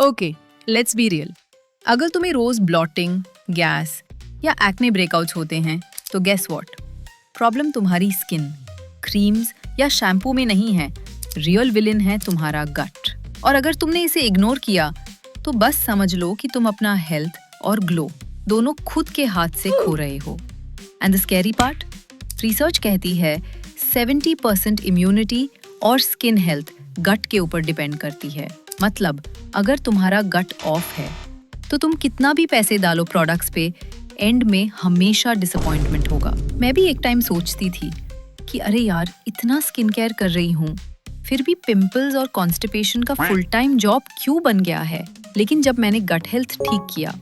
Okay, let's be real. अगर तुम्हें रोज blotting, gas या एक्ने ब्रेकआउट्स होते हैं, तो गेस व्हाट? प्रॉब्लम तुम्हारी स्किन, क्रीम्स या शैम्पू में नहीं है। रियल विलेन है तुम्हारा गट। और अगर तुमने इसे इग्नोर किया, तो बस समझ लो कि तुम अपना हेल्थ और ग्लो दोनों खुद के हाथ से खो रहे हो। And the scary part, research कहती है 70% इम्यूनिटी और स्किन हेल्थ गट के ऊपर डिपेंड करती है। मतलब अगर तुम्हारा गट ऑफ है, तो तुम कितना भी पैसे डालो प्रोडक्ट्स पे, एंड में हमेशा डिसअपॉइंटमेंट होगा। मैं भी एक टाइम सोचती थी कि अरे यार, इतना स्किन केयर कर रही हूँ, फिर भी पिंपल्स और कॉन्स्टिपेशन का फुल टाइम जॉब क्यों बन गया है। लेकिन जब मैंने गट हेल्थ ठीक किया,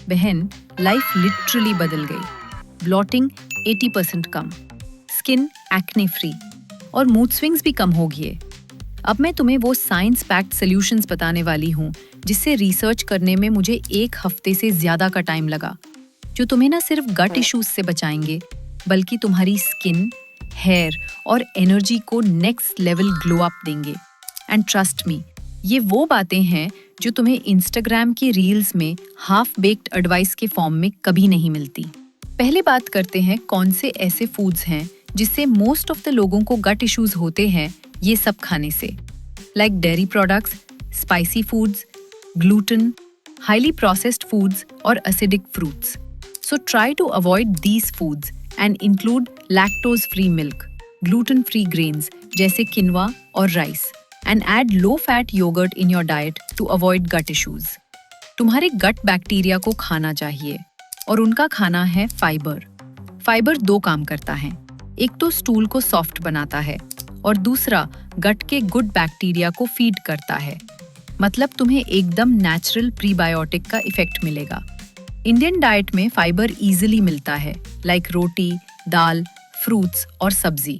बहन, लाइफ लिटरली बदल गई। ब्लॉटिंग 80% कम, स्किन एक्ने फ्री और मूड स्विंग्स भी कम हो गए। अब मैं तुम्हें वो साइंस पैक्ड सॉल्यूशंस बताने वाली हूँ जिससे रिसर्च करने में मुझे 1 हफ्ते से ज्यादा का टाइम लगा, जो तुम्हें न सिर्फ गट इश्यूज से बचाएंगे, बल्कि तुम्हारी स्किन, हेयर और एनर्जी को नेक्स्ट लेवल ग्लो अप देंगे। एंड ट्रस्ट मी, ये वो बातें हैं जो तुम्हें इंस्टाग्राम की रील्स में हाफ बेक्ड एडवाइस के फॉर्म में कभी नहीं मिलती। पहले बात करते हैं कौन से ऐसे फूड्स हैं जिससे मोस्ट ऑफ द लोगों को गट इश्यूज होते हैं ये सब खाने से। Like dairy products, spicy foods, gluten, highly processed foods और acidic fruits. So try to avoid these foods and include lactose-free milk, gluten-free grains जैसे किनवा और rice, and add low-fat yogurt in your diet to avoid gut issues. तुम्हारे gut bacteria को खाना चाहिए और उनका खाना है फाइबर। फाइबर 2 काम करता है, एक तो स्टूल को सॉफ्ट बनाता है और दूसरा गट के गुड बैक्टीरिया को फीड करता है। मतलब तुम्हें एकदम नेचुरल प्रीबायोटिक का इफेक्ट मिलेगा। इंडियन डाइट में फाइबर इजीली मिलता है, लाइक रोटी, दाल, फ्रूट्स और सब्जी।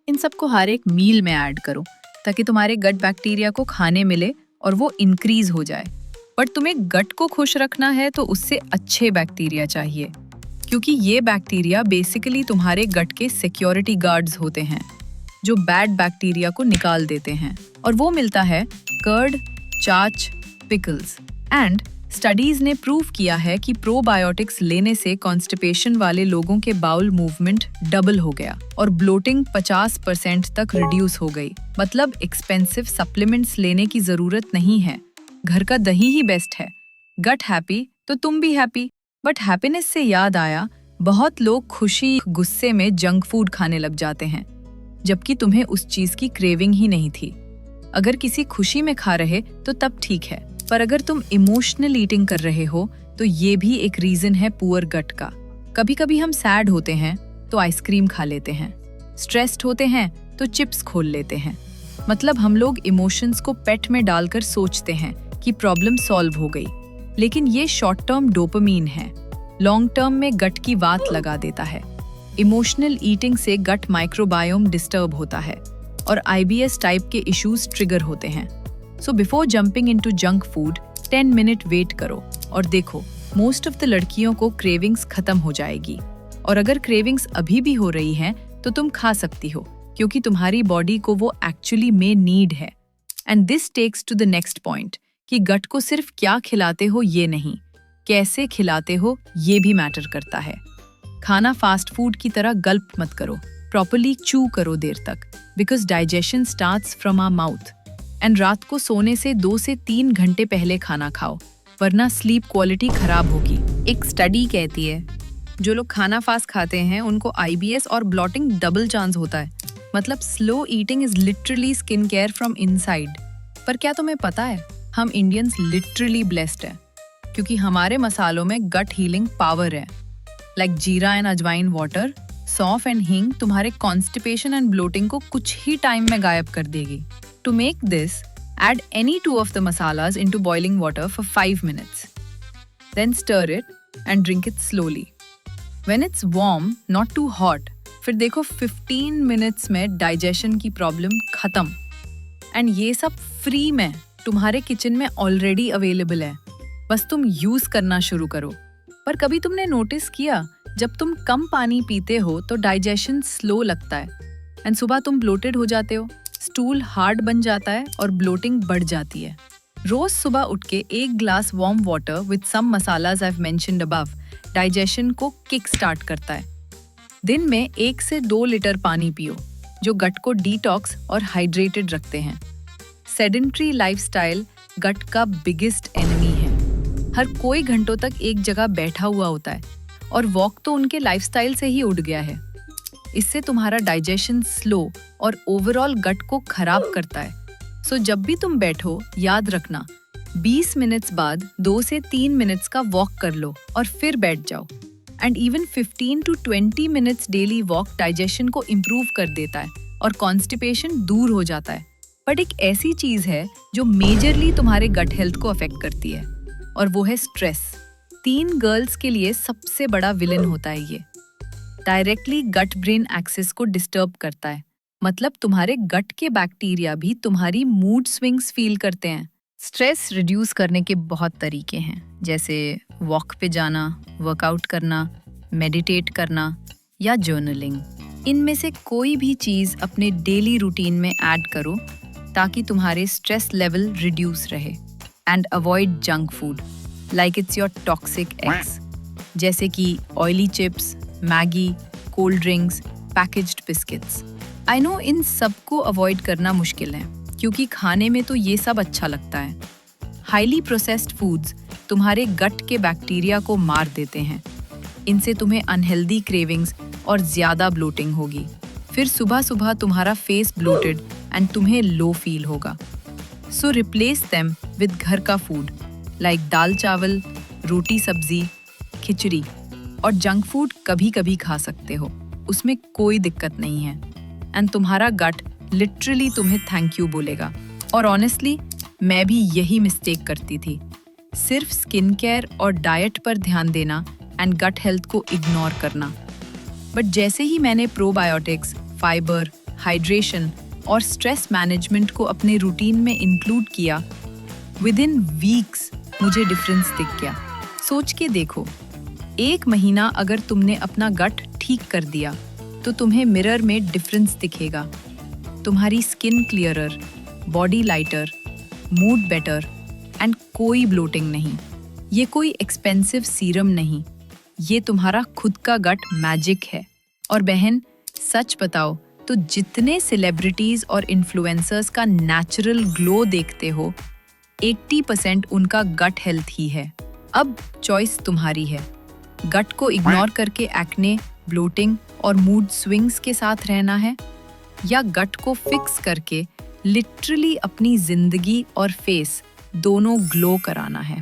इन सबको हर एक मील में ऐड करो ताकि तुम्हारे गट बैक्टीरिया को खाने मिले और वो इंक्रीज हो जाए। बट तुम्हें गट को खुश रखना है तो उससे अच्छे बैक्टीरिया चाहिए, क्योंकि ये बैक्टीरिया बेसिकली तुम्हारे गट के सिक्योरिटी गार्ड्स होते हैं जो बैड बैक्टीरिया को निकाल देते हैं। और वो मिलता है कर्ड, चाच, पिकल्स। एंड स्टडीज ने प्रूव किया है कि प्रोबायोटिक्स लेने से कॉन्स्टिपेशन वाले लोगों के बाउल मूवमेंट डबल हो गया और ब्लोटिंग 50% तक रिड्यूस हो गई। मतलब एक्सपेंसिव सप्लीमेंट्स लेने की जरूरत नहीं है, घर का दही ही बेस्ट है। गट हैप्पी तो तुम भी हैप्पी। बट हैप्पीनेस से याद आया, बहुत लोग खुशी गुस्से में जंक फूड खाने लग जाते हैं, जबकि तुम्हें उस चीज की क्रेविंग ही नहीं थी। अगर किसी खुशी में खा रहे तो तब ठीक है, पर अगर तुम इमोशनल ईटिंग कर रहे हो तो ये भी एक रीजन है पुअर गट का। कभी कभी हम सैड होते हैं तो आइसक्रीम खा लेते हैं, स्ट्रेस्ड होते हैं तो चिप्स खोल लेते हैं। मतलब हम लोग इमोशंस को पेट में डालकर सोचते हैं कि प्रॉब्लम सॉल्व हो गई, लेकिन ये शॉर्ट टर्म डोपामीन है, लॉन्ग टर्म में गट की वात लगा देता है। इमोशनल ईटिंग से गट माइक्रोबायोम डिस्टर्ब होता है और IBS टाइप के इश्यूज ट्रिगर होते हैं। So before jumping into junk food, 10 minute wait करो और देखो, मोस्ट ऑफ द लड़कियों को क्रेविंग्स खत्म हो जाएगी। और अगर क्रेविंग्स अभी भी हो रही हैं, तो तुम खा सकती हो, क्योंकि तुम्हारी बॉडी को वो एक्चुअली में नीड है। And this takes to the next point कि गट को सिर्फ क्या खिलाते हो ये नहीं, कैसे खिलाते हो ये भी मैटर करता है। खाना फास्ट फूड की तरह गल्प मत करो, प्रॉपर्ली च्यू करो देर तक, because digestion starts from our mouth. And रात को सोने से 2 से 3 घंटे पहले खाना खाओ, वरना स्लीप क्वालिटी खराब होगी। एक स्टडी कहती है जो लोग खाना फास्ट खाते हैं उनको IBS और ब्लॉटिंग डबल चांस होता है। मतलब slow eating is literally skin care from inside. पर क्या तुम्हें पता है, हम इंडियंस लिटरली ब्लेस्ड हैं, क्योंकि हमारे मसालों में गट हीलिंग पावर है। लाइक जीरा एंड अजवाइन वाटर, सौंफ एंड हींग तुम्हारे कॉन्स्टिपेशन एंड ब्लोटिंग को कुछ ही टाइम में गायब कर देगी। To make this, add any 2 of the masalas into boiling water for 5 minutes. Then stir it and drink it slowly. When it's warm, not too hot, फिर देखो 15 minutes में digestion की problem खत्म। And ये सब free में तुम्हारे kitchen में already available है, बस तुम यूज करना शुरू करो। पर कभी तुमने नोटिस किया, जब तुम कम पानी पीते हो तो डाइजेशन स्लो लगता है एंड सुबह तुम ब्लोटेड हो जाते हो, स्टूल हार्ड बन जाता है और ब्लोटिंग बढ़ जाती है। रोज सुबह उठ के 1 glass warm water with some masalas I have mentioned above digestion को किक स्टार्ट करता है। दिन में 1 से 2 लीटर पानी पियो, जो गट को डिटॉक्स और हाइड्रेटेड रखते हैं। सेडेंट्री लाइफस्टाइल गट का बिगेस्ट एनिमी है। हर कोई घंटों तक एक जगह बैठा हुआ होता है और वॉक तो उनके लाइफस्टाइल से ही उड़ गया है। इससे तुम्हारा डाइजेशन स्लो और ओवरऑल गट को खराब करता है। सो जब भी तुम बैठो, याद रखना 20 मिनट्स बाद 2 से 3 मिनट्स का वॉक कर लो और फिर बैठ जाओ। And even 15 to 20 minutes daily walk digestion को इम्प्रूव कर देता है और कॉन्स्टिपेशन दूर हो जाता है। बट एक ऐसी चीज है जो मेजरली तुम्हारे गट हेल्थ को अफेक्ट करती है, और वो है स्ट्रेस। 3 गर्ल्स के लिए सबसे बड़ा विलन होता है ये। डायरेक्टली गट ब्रेन एक्सिस को डिस्टर्ब करता है, मतलब तुम्हारे गट के बैक्टीरिया भी तुम्हारी मूड स्विंग्स फील करते हैं। स्ट्रेस रिड्यूस करने के बहुत तरीके हैं, जैसे वॉक पे जाना, वर्कआउट करना, मेडिटेट करना या जर्नलिंग। इनमें से कोई भी चीज़ अपने डेली रूटीन में ऐड करो ताकि तुम्हारे स्ट्रेस लेवल रिड्यूस रहे। And avoid junk food like it's your toxic x, जैसे कि oily chips, Maggi, cold drinks, packaged biscuits. I know इन सबको अवॉइड करना मुश्किल है, क्योंकि खाने में तो ये सब अच्छा लगता है। हाईली प्रोसेस्ड फूड्स तुम्हारे गट के बैक्टीरिया को मार देते हैं। इनसे तुम्हें अनहेल्दी क्रेविंग्स और ज़्यादा ब्लोटिंग होगी। फिर सुबह सुबह तुम्हारा फेस ब्लोटेड एंड तुम्हें लो फील होगा। सो रिप्लेस देम विद घर का फूड लाइक दाल चावल, रोटी सब्जी, खिचड़ी। और जंक फूड कभी कभी खा सकते हो, उसमें कोई दिक्कत नहीं है। एंड तुम्हारा गट लिटरली तुम्हें थैंक यू बोलेगा। और ऑनेस्टली मैं भी यही मिस्टेक करती थी, सिर्फ स्किन केयर और डाइट पर ध्यान देना एंड गट हेल्थ को इग्नोर करना। बट जैसे ही मैंने प्रोबायोटिक्स, फाइबर, हाइड्रेशन और स्ट्रेस मैनेजमेंट को अपने रूटीन में इंक्लूड किया, विद इन वीक्स मुझे डिफरेंस दिख गया। सोच के देखो, 1 महीना अगर तुमने अपना गट ठीक कर दिया तो तुम्हें मिरर में डिफरेंस दिखेगा। तुम्हारी skin clearer, body lighter, mood better and कोई ब्लोटिंग नहीं। ये कोई एक्सपेंसिव सीरम नहीं, ये तुम्हारा खुद का गट मैजिक है। और बहन, सच बताओ तो जितने सेलिब्रिटीज और इन्फ्लुएंसर्स का नेचुरल ग्लो देखते हो, 80% उनका गट हेल्थ ही है। अब चॉइस तुम्हारी है, गट को इग्नोर करके एक्ने, ब्लोटिंग और मूड स्विंग्स के साथ रहना है, या गट को फिक्स करके लिटरली अपनी जिंदगी और फेस दोनों ग्लो कराना है।